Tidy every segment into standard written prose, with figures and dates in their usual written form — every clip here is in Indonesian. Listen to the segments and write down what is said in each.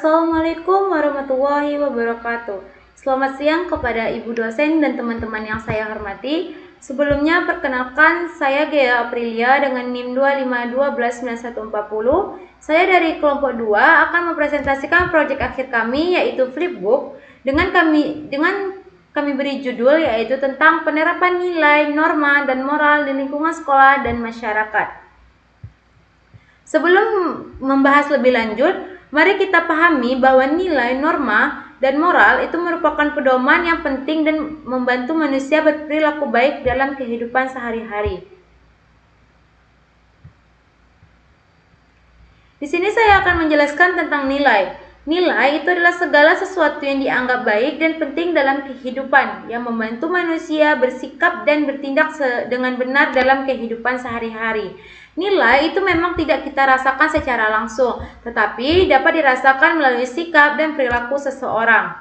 Assalamualaikum warahmatullahi wabarakatuh. Selamat siang kepada Ibu dosen dan teman-teman yang saya hormati. Sebelumnya perkenalkan, saya Gea Aprilia dengan NIM 252119140. Saya dari kelompok 2 akan mempresentasikan proyek akhir kami yaitu Flipbook dengan kami beri judul yaitu tentang penerapan nilai, norma, dan moral di lingkungan sekolah dan masyarakat. Sebelum membahas lebih lanjut, mari kita pahami bahwa nilai, norma, dan moral itu merupakan pedoman yang penting dan membantu manusia berperilaku baik dalam kehidupan sehari-hari. Di sini saya akan menjelaskan tentang nilai. Nilai itu adalah segala sesuatu yang dianggap baik dan penting dalam kehidupan, yang membantu manusia bersikap dan bertindak dengan benar dalam kehidupan sehari-hari. Nilai itu memang tidak kita rasakan secara langsung, tetapi dapat dirasakan melalui sikap dan perilaku seseorang.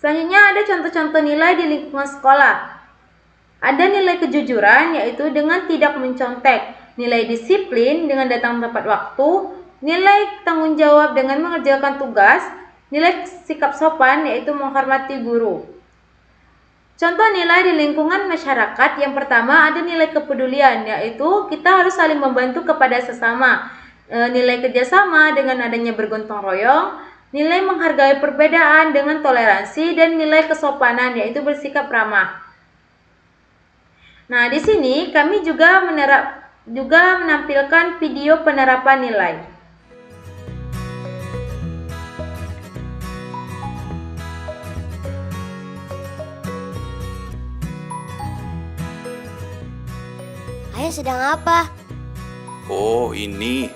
Selanjutnya ada contoh-contoh nilai di lingkungan sekolah. Ada nilai kejujuran, yaitu dengan tidak mencontek, nilai disiplin dengan datang tepat waktu, nilai tanggung jawab dengan mengerjakan tugas, nilai sikap sopan, yaitu menghormati guru. Contoh nilai di lingkungan masyarakat, yang pertama ada nilai kepedulian, yaitu kita harus saling membantu kepada sesama. Nilai kerjasama dengan adanya bergotong royong, nilai menghargai perbedaan dengan toleransi, dan nilai kesopanan, yaitu bersikap ramah. Nah, di sini kami juga menampilkan video penerapan nilai. Ayah sedang apa? Oh, ini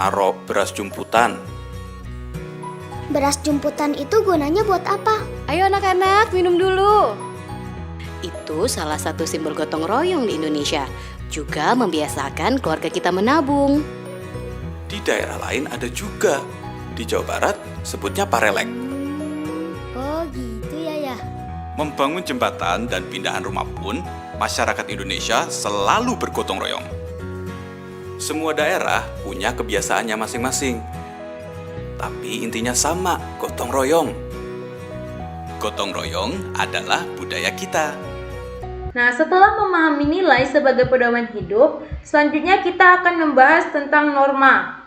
naruh beras jumputan. Beras jumputan itu gunanya buat apa? Ayo anak-anak, minum dulu. Itu salah satu simbol gotong royong di Indonesia. Juga membiasakan keluarga kita menabung. Di daerah lain ada juga. Di Jawa Barat sebutnya parelek. Oh gitu ya. Membangun jembatan dan pindahan rumah pun, masyarakat Indonesia selalu bergotong royong. Semua daerah punya kebiasaannya masing-masing. Tapi intinya sama, gotong royong. Gotong royong adalah budaya kita. Nah, setelah memahami nilai sebagai pedoman hidup, selanjutnya kita akan membahas tentang norma.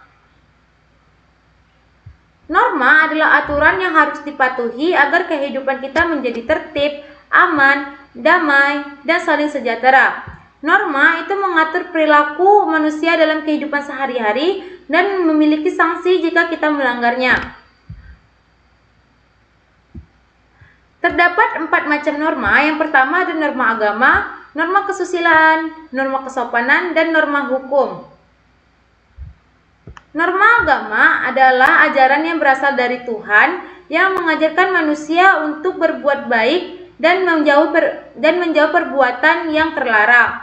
Norma adalah aturan yang harus dipatuhi agar kehidupan kita menjadi tertib, aman, damai, dan saling sejahtera. Norma itu mengatur perilaku manusia dalam kehidupan sehari-hari dan memiliki sanksi jika kita melanggarnya. Terdapat 4 macam norma. Yang pertama ada norma agama, norma kesusilaan, norma kesopanan, dan norma hukum. Norma agama adalah ajaran yang berasal dari Tuhan yang mengajarkan manusia untuk berbuat baik dan menjauh perbuatan yang terlarang.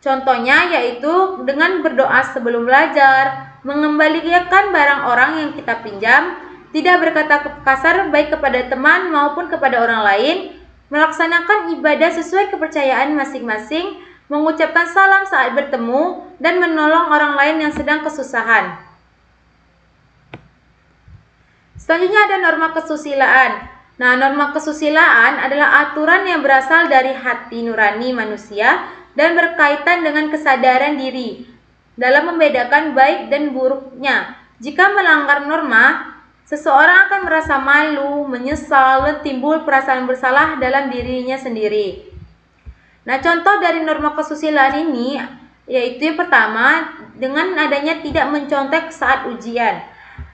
Contohnya yaitu dengan berdoa sebelum belajar, mengembalikan barang orang yang kita pinjam, tidak berkata kasar baik kepada teman maupun kepada orang lain, melaksanakan ibadah sesuai kepercayaan masing-masing, mengucapkan salam saat bertemu, dan menolong orang lain yang sedang kesusahan. Selanjutnya ada norma kesusilaan. Nah, norma kesusilaan adalah aturan yang berasal dari hati nurani manusia dan berkaitan dengan kesadaran diri dalam membedakan baik dan buruknya. Jika melanggar norma, seseorang akan merasa malu, menyesal, dan timbul perasaan bersalah dalam dirinya sendiri. Nah, contoh dari norma kesusilaan ini yaitu yang pertama, dengan adanya tidak mencontek saat ujian,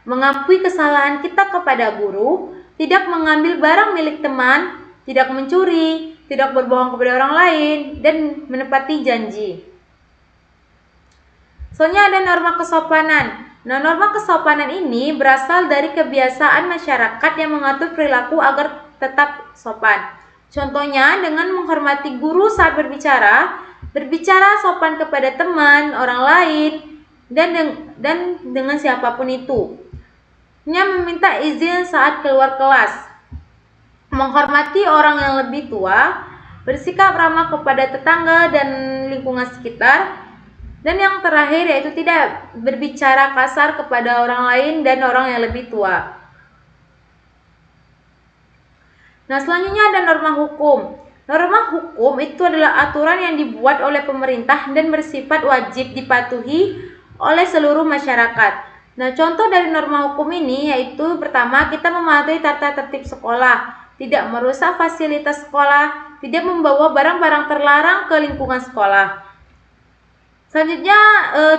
mengakui kesalahan kita kepada guru, tidak mengambil barang milik teman, tidak mencuri, tidak berbohong kepada orang lain, dan menepati janji. Soalnya ada norma kesopanan. Nah, norma kesopanan ini berasal dari kebiasaan masyarakat yang mengatur perilaku agar tetap sopan. Contohnya dengan menghormati guru saat berbicara sopan kepada teman, orang lain, dan dengan siapapun itu. Meminta izin saat keluar kelas, menghormati orang yang lebih tua, bersikap ramah kepada tetangga dan lingkungan sekitar, Dan yang terakhir yaitu tidak berbicara kasar kepada orang lain dan orang yang lebih tua. Nah, selanjutnya ada norma hukum. Norma hukum itu adalah aturan yang dibuat oleh pemerintah dan bersifat wajib dipatuhi oleh seluruh masyarakat. Nah, contoh dari norma hukum ini yaitu pertama, kita mematuhi tata tertib sekolah, tidak merusak fasilitas sekolah, tidak membawa barang-barang terlarang ke lingkungan sekolah. Selanjutnya,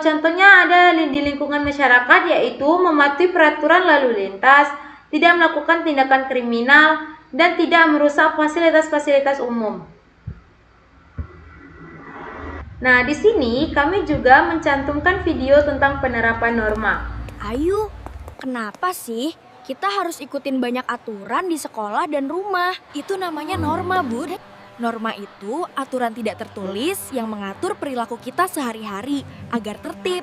contohnya ada di lingkungan masyarakat yaitu mematuhi peraturan lalu lintas, tidak melakukan tindakan kriminal, dan tidak merusak fasilitas-fasilitas umum. Nah, di sini kami juga mencantumkan video tentang penerapan norma. Ayu, kenapa sih kita harus ikutin banyak aturan di sekolah dan rumah? Itu namanya norma, Bud. Norma itu aturan tidak tertulis yang mengatur perilaku kita sehari-hari agar tertib.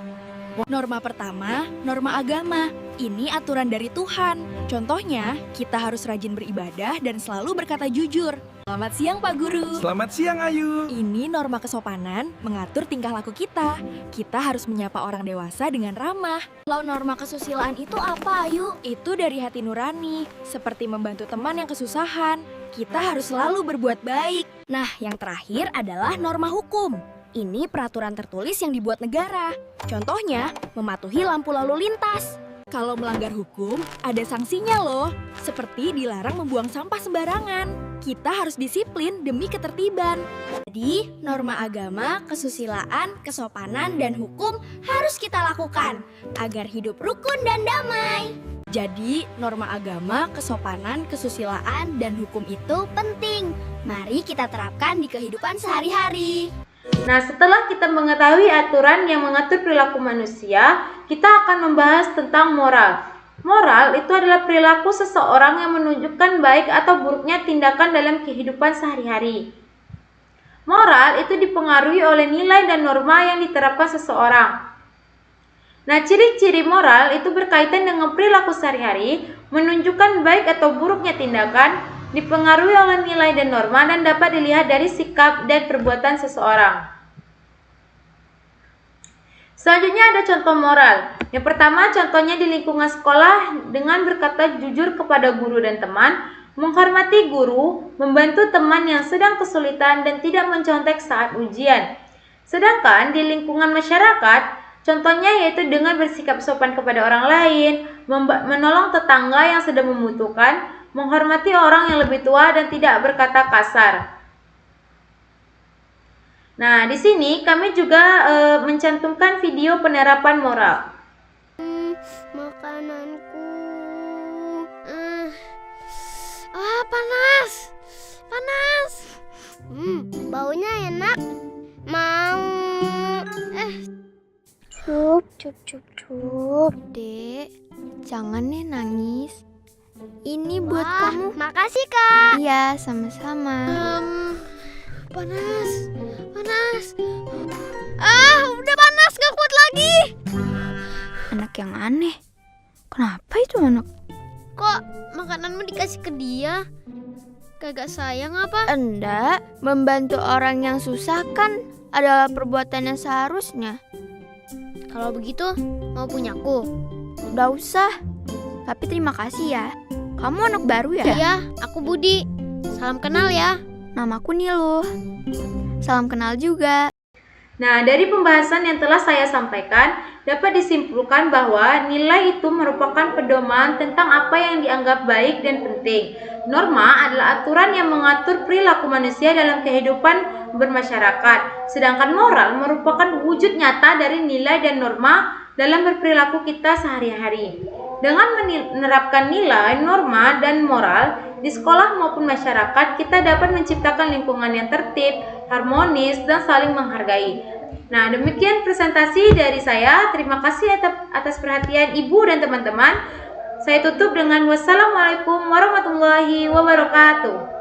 Norma pertama, norma agama. Ini aturan dari Tuhan. Contohnya, kita harus rajin beribadah dan selalu berkata jujur. Selamat siang, Pak Guru. Selamat siang, Ayu. Ini norma kesopanan mengatur tingkah laku kita. Kita harus menyapa orang dewasa dengan ramah. Kalau norma kesusilaan itu apa, Ayu? Itu dari hati nurani, seperti membantu teman yang kesusahan. Kita harus selalu berbuat baik. Nah, yang terakhir adalah norma hukum. Ini peraturan tertulis yang dibuat negara. Contohnya, mematuhi lampu lalu lintas. Kalau melanggar hukum, ada sanksinya loh. Seperti dilarang membuang sampah sembarangan. Kita harus disiplin demi ketertiban. Jadi, norma agama, kesusilaan, kesopanan, dan hukum harus kita lakukan agar hidup rukun dan damai. Jadi, norma agama, kesopanan, kesusilaan, dan hukum itu penting. Mari kita terapkan di kehidupan sehari-hari. Nah, setelah kita mengetahui aturan yang mengatur perilaku manusia, kita akan membahas tentang moral. Moral itu adalah perilaku seseorang yang menunjukkan baik atau buruknya tindakan dalam kehidupan sehari-hari. Moral itu dipengaruhi oleh nilai dan norma yang diterapkan seseorang. Nah, ciri-ciri moral itu berkaitan dengan perilaku sehari-hari, menunjukkan baik atau buruknya tindakan, dipengaruhi oleh nilai dan norma, dan dapat dilihat dari sikap dan perbuatan seseorang. Selanjutnya ada contoh moral. Yang pertama, contohnya di lingkungan sekolah dengan berkata jujur kepada guru dan teman, menghormati guru, membantu teman yang sedang kesulitan, dan tidak mencontek saat ujian. Sedangkan di lingkungan masyarakat, contohnya yaitu dengan bersikap sopan kepada orang lain, menolong tetangga yang sedang membutuhkan, menghormati orang yang lebih tua, dan tidak berkata kasar. Nah, di sini kami juga mencantumkan video penerapan moral. Makananku. Panas. Panas. Baunya enak. Mau. Cup. Dek, jangan nih nangis. Ini buat Wah, kamu. makasih, Kak. Iya, sama-sama. Panas. Udah panas, gak kuat lagi. Anak yang aneh. Kenapa itu anak? Kok makananmu dikasih ke dia? Kagak sayang apa? Enggak, membantu orang yang susah kan adalah perbuatan yang seharusnya. Kalau begitu, mau punyaku? Udah usah. Tapi terima kasih ya. Kamu anak baru ya? Iya, aku Budi. Salam kenal ya. Namaku Niluh. Salam kenal juga. Nah, dari pembahasan yang telah saya sampaikan, dapat disimpulkan bahwa nilai itu merupakan pedoman tentang apa yang dianggap baik dan penting. Norma adalah aturan yang mengatur perilaku manusia dalam kehidupan bermasyarakat. Sedangkan moral merupakan wujud nyata dari nilai dan norma dalam berperilaku kita sehari-hari. Dengan menerapkan nilai, norma, dan moral di sekolah maupun masyarakat, kita dapat menciptakan lingkungan yang tertib, harmonis, dan saling menghargai. Nah, demikian presentasi dari saya. Terima kasih atas perhatian Ibu dan teman-teman. Saya tutup dengan wassalamualaikum warahmatullahi wabarakatuh.